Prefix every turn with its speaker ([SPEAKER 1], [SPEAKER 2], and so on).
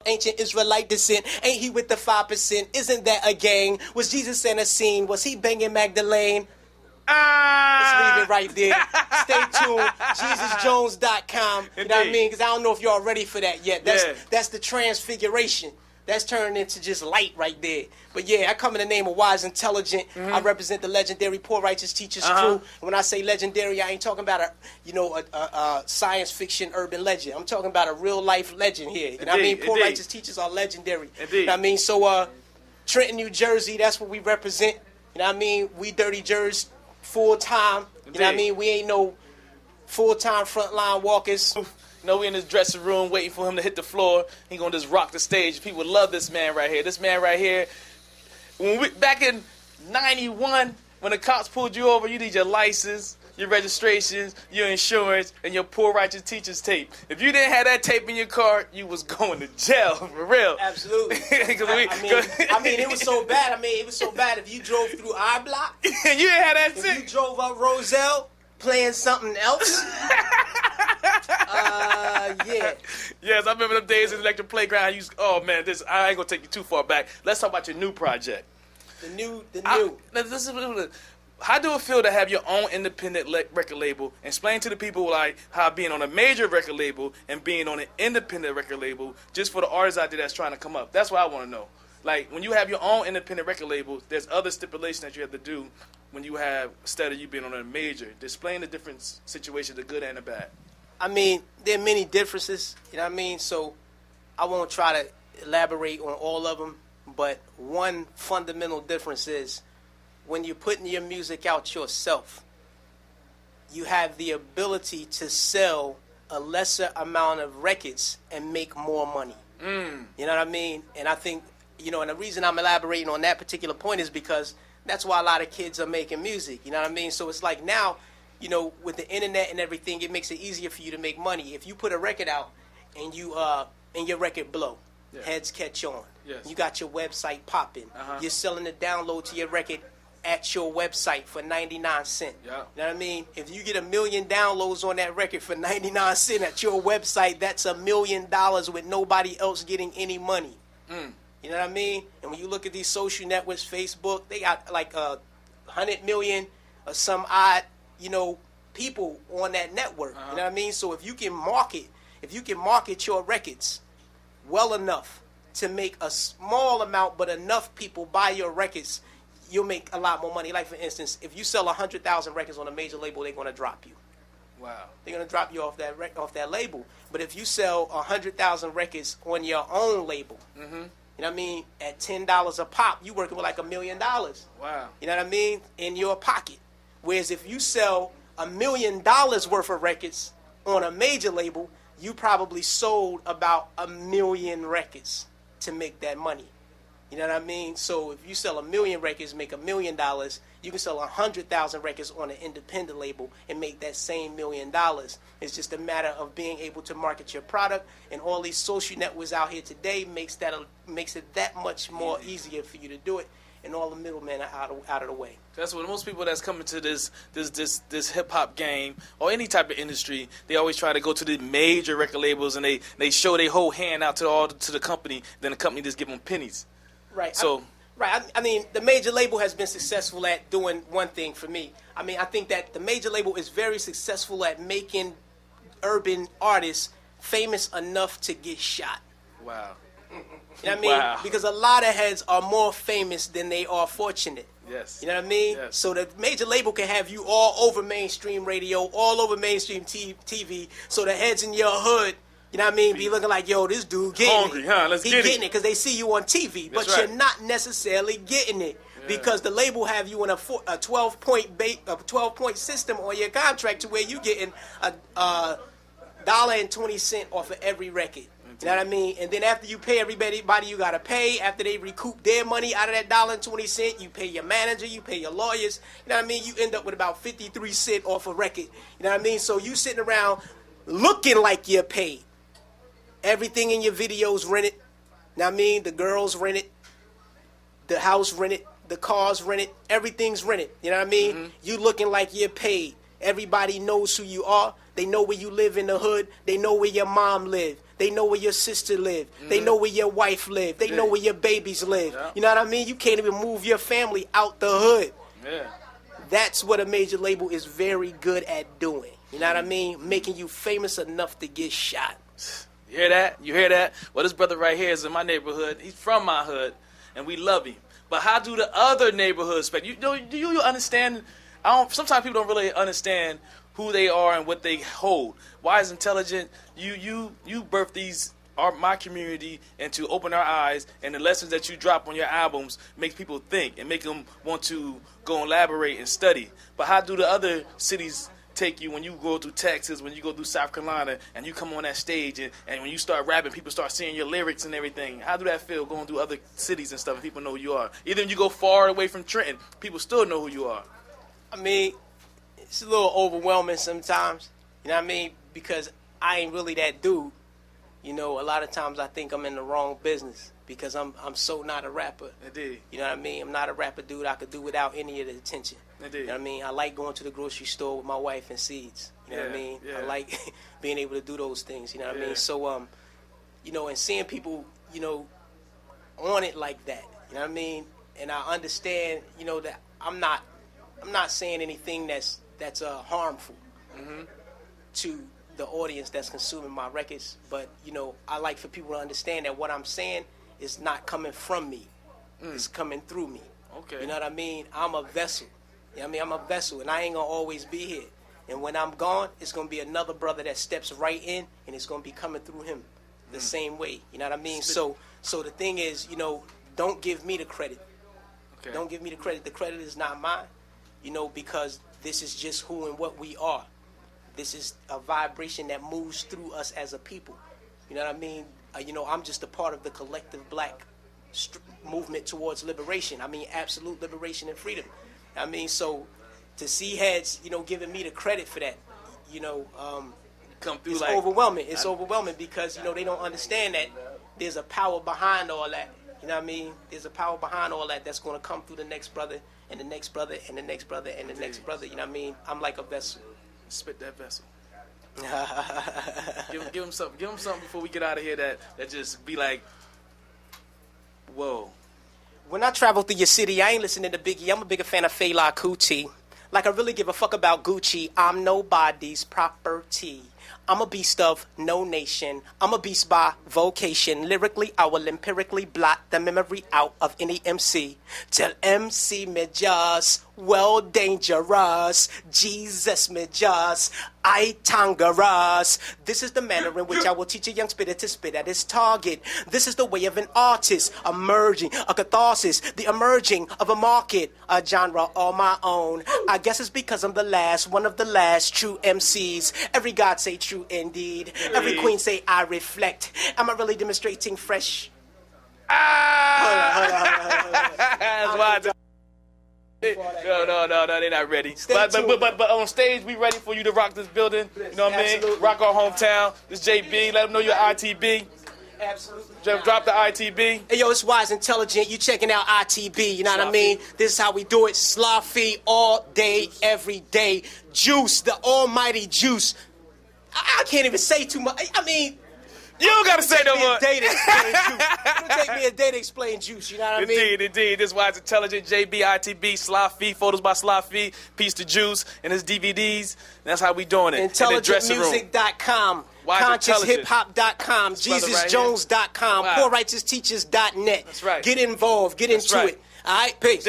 [SPEAKER 1] ancient Israelite descent. Ain't he with the 5%? Isn't that a gang? Was Jesus in a scene? Was he banging Magdalene? Let's leave it right there. Stay tuned. JesusJones.com. You know what I mean? Because I don't know if y'all ready for that yet. That's the transfiguration. That's turning into just light right there. But yeah, I come in the name of Wise Intelligent. I represent the legendary Poor Righteous Teachers crew. When I say legendary, I ain't talking about a science fiction urban legend. I'm talking about a real life legend here. You know what I mean? Poor Righteous Teachers are legendary. You know what I mean? So Trenton, New Jersey, that's what we represent. You know what I mean? We Dirty Jers full time. You know what I mean? We ain't no full-time frontline walkers.
[SPEAKER 2] No, we in his dressing room waiting for him to hit the floor. He gonna just rock the stage. People love this man right here. This man right here. Back in '91, when the cops pulled you over, you need your license, your registrations, your insurance, and your Poor Righteous Teachers tape. If you didn't have that tape in your car, you was going to jail for real.
[SPEAKER 1] Absolutely. I mean, it was so bad. It was so bad. If you drove through our block,
[SPEAKER 2] you didn't have that shit.
[SPEAKER 1] If you drove up Roselle playing something else. Yeah.
[SPEAKER 2] Yes, I remember them days in the electric playground. Oh man, I ain't gonna take you too far back. Let's talk about your new project.
[SPEAKER 1] The new.
[SPEAKER 2] How do it feel to have your own independent record label? Explain to the people like how being on a major record label and being on an independent record label, just for the artists out there that's trying to come up. That's what I want to know. Like when you have your own independent record label, there's other stipulations that you have to do when you have, instead of you being on a major. Explain the different situations, the good and the bad.
[SPEAKER 1] I mean, there are many differences, you know what I mean? So I won't try to elaborate on all of them, but one fundamental difference is when you're putting your music out yourself, you have the ability to sell a lesser amount of records and make more money. You know what I mean? And I think, and the reason I'm elaborating on that particular point is because that's why a lot of kids are making music, you know what I mean? So it's like now, with the internet and everything, it makes it easier for you to make money. If you put a record out and your record blow, heads catch on.
[SPEAKER 2] Yes.
[SPEAKER 1] You got your website popping. You're selling the download to your record at your website for 99 cents.
[SPEAKER 2] Yeah.
[SPEAKER 1] You know what I mean? If you get 1 million downloads on that record for 99 cents at your website, that's $1 million with nobody else getting any money. You know what I mean? And when you look at these social networks, Facebook, they got like 100 million or some odd, people on that network. You know what I mean? So if you can market your records well enough to make a small amount but enough people buy your records, you'll make a lot more money. Like, for instance, if you sell 100,000 records on a major label, they're going to drop you.
[SPEAKER 2] Wow.
[SPEAKER 1] They're going to drop you off that label. But if you sell 100,000 records on your own label, you know what I mean, at $10 a pop, you working with like $1 million.
[SPEAKER 2] Wow.
[SPEAKER 1] You know what I mean? In your pocket. Whereas if you sell $1 million worth of records on a major label, you probably sold about 1 million records to make that money. You know what I mean? So if you sell 1 million records, make $1 million, you can sell 100,000 records on an independent label and make that same $1 million. It's just a matter of being able to market your product, and all these social networks out here today makes it that much more easier for you to do it, and all the middlemen are out of the way.
[SPEAKER 2] That's what most people that's coming to this hip hop game or any type of industry, they always try to go to the major record labels and they show their whole hand out to the company, then the company just give them pennies.
[SPEAKER 1] Right.
[SPEAKER 2] So
[SPEAKER 1] I mean, the major label has been successful at doing one thing for me. I mean, I think that the major label is very successful at making urban artists famous enough to get shot.
[SPEAKER 2] Wow.
[SPEAKER 1] You know what I mean?
[SPEAKER 2] Wow.
[SPEAKER 1] Because a lot of heads are more famous than they are fortunate.
[SPEAKER 2] Yes.
[SPEAKER 1] You know what I mean?
[SPEAKER 2] Yes.
[SPEAKER 1] So the major label can have you all over mainstream radio, all over mainstream TV, so the heads in your hood, you know what I mean, be looking like, yo, this dude getting
[SPEAKER 2] hungry,
[SPEAKER 1] it.
[SPEAKER 2] huh? Let's
[SPEAKER 1] He
[SPEAKER 2] get
[SPEAKER 1] getting it because they see you on TV, but
[SPEAKER 2] right.
[SPEAKER 1] you're not necessarily getting it because the label have you in a 12-point system on your contract to where you getting $1.20 off of every record. You know what I mean? And then after you pay everybody you got to pay, after they recoup their money out of that $1.20, you pay your manager, you pay your lawyers. You know what I mean? You end up with about 53 cents off a record. You know what I mean? So you sitting around looking like you're paid. Everything in your videos rented. You know what I mean? The girls rented. The house rented. The cars rented. Everything's rented. You know what I mean? You looking like you're paid. Everybody knows who you are. They know where you live in the hood. They know where your mom live. They know where your sister live. They know where your wife live. They know where your babies live.
[SPEAKER 2] Yeah.
[SPEAKER 1] You know what I mean? You can't even move your family out the hood.
[SPEAKER 2] Yeah.
[SPEAKER 1] That's what a major label is very good at doing. You know what I mean? Making you famous enough to get shot.
[SPEAKER 2] You hear that? You hear that? Well, this brother right here is in my neighborhood. He's from my hood, and we love him. But how do the other neighborhoods expect? Do you understand? Sometimes people don't really understand who they are and what they hold. Wise Intelligent, you birthed my community, and to open our eyes, and the lessons that you drop on your albums makes people think and make them want to go and elaborate and study. But how do the other cities take you when you go through Texas, when you go through South Carolina, and you come on that stage, and when you start rapping, people start seeing your lyrics and everything? How do that feel going through other cities and stuff and people know who you are? Even if you go far away from Trenton, people still know who you are.
[SPEAKER 1] I mean, it's a little overwhelming sometimes, you know what I mean? Because I ain't really that dude. You know, a lot of times I think I'm in the wrong business because I'm so not a rapper.
[SPEAKER 2] Indeed.
[SPEAKER 1] You know what I mean? I'm not a rapper dude. I could do without any of the attention.
[SPEAKER 2] Indeed.
[SPEAKER 1] You know what I mean? I like going to the grocery store with my wife and seeds. You know what I mean?
[SPEAKER 2] Yeah.
[SPEAKER 1] I like being able to do those things. You know what I
[SPEAKER 2] Yeah.
[SPEAKER 1] mean? So, you know, and seeing people, you know, on it like that. You know what I mean? And I understand, you know, that I'm not saying anything that's harmful to the audience that's consuming my records, but you know, I like for people to understand that what I'm saying is not coming from me. It's coming through me.
[SPEAKER 2] Okay.
[SPEAKER 1] You know what I mean? I'm a vessel. You know what I mean? I'm a vessel, and I ain't gonna always be here. And when I'm gone, it's gonna be another brother that steps right in, and it's gonna be coming through him the same way. You know what I mean? So the thing is, you know, don't give me the credit.
[SPEAKER 2] Okay.
[SPEAKER 1] Don't give me the credit. The credit is not mine. You know, because this is just who and what we are. This is a vibration that moves through us as a people. You know what I mean? You know, I'm just a part of the collective black movement towards liberation. I mean, absolute liberation and freedom. I mean, so to see heads, you know, giving me the credit for that, you know,
[SPEAKER 2] Come through
[SPEAKER 1] it's
[SPEAKER 2] like
[SPEAKER 1] overwhelming. It's overwhelming because, you know, they don't understand that there's a power behind all that. You know what I mean? There's a power behind all that that's going to come through the next brother and the next brother and the next brother and the next brother. You know what I mean? I'm like a vessel.
[SPEAKER 2] Spit that vessel. give him something. Give him something before we get out of here that just be like, whoa.
[SPEAKER 1] When I travel through your city, I ain't listening to Biggie. I'm a bigger fan of Fela Kuti. Like I really give a fuck about Gucci. I'm nobody's property. I'm a beast of no nation. I'm a beast by vocation. Lyrically, I will empirically blot the memory out of any MC. Tell MC me just, well dangerous. Jesus me just, I tangerous. This is the manner in which I will teach a young spitter to spit at his target. This is the way of an artist emerging, a catharsis, the emerging of a market, a genre all my own. I guess it's because I'm the last, one of the last true MCs. Every god say true indeed. Every queen say I reflect. Am I really demonstrating fresh?
[SPEAKER 2] Hold on. No, they're not ready. But on stage, we ready for you to rock this building. You know what I mean?
[SPEAKER 1] Absolutely.
[SPEAKER 2] Rock our hometown. This JB. Let them know you're ITB.
[SPEAKER 1] Absolutely.
[SPEAKER 2] Drop the ITB.
[SPEAKER 1] Hey, yo, it's Wise Intelligent. You checking out ITB, you know what I mean? This is how we do it. Slawfie all day, every day. Juice, the almighty juice. I can't even say too much. I mean...
[SPEAKER 2] You don't got to say no more.
[SPEAKER 1] It'll take me a day to explain juice, you know what I mean?
[SPEAKER 2] Indeed. This Wise Intelligent, JB, ITB, Slawfie, photos by Slawfie, Piece to Juice, and his DVDs. That's how we doing it.
[SPEAKER 1] IntelligentMusic.com, ConsciousHipHop.com, JesusJones.com, PoorRighteousTeachers.net.
[SPEAKER 2] That's right.
[SPEAKER 1] Get involved. Get into it. All right, peace.